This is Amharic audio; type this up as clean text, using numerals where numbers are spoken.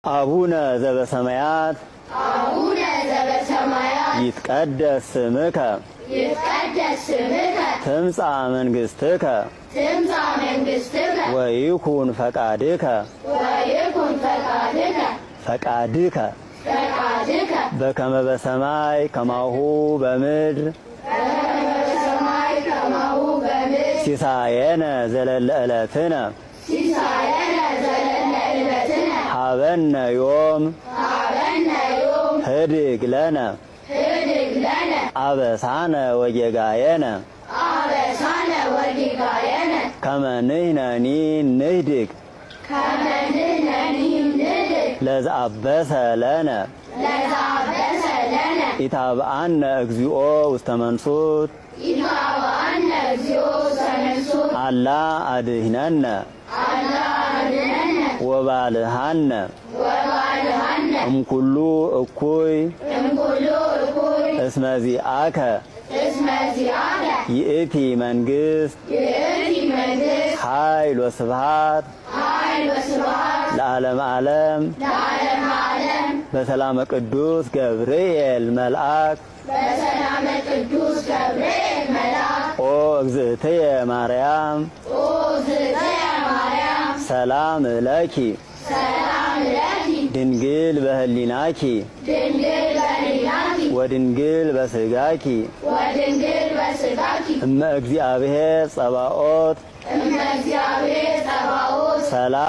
አቡነ ዘበሰማያት ይትቀደስ ስምከ ትምጻእ መንግሥትከ ወይኩን ፈቃድከ በከመ በሰማይ ከማሁ በምድር ሲሳየነ ዘለለ ዕለትነ ሀበነ ዮም ህድግ ለነ አበሳነ ወጌጋየነ ከመ ንሕነኒ ንህድግ ለዘአበሰ ለነ ኢታብአነ እግዚኦ ውስተ መንሱት አላ አድኅነነ ወባልሃነ እምኩሉ እኩይ እስመ ዚአከ ይእቲ መንግሥት ኃይል ወስብሐት ለዓለመ ዓለም በሰላመ ቅዱስ ገብርኤል መልአክ ኦ እግዝእትየ ማርያም ሰላም ለኪ ድንግል በህሊናኪ ወድንግል በስጋኪ እመ እግዚአብሔር ጸባኦት ሰላም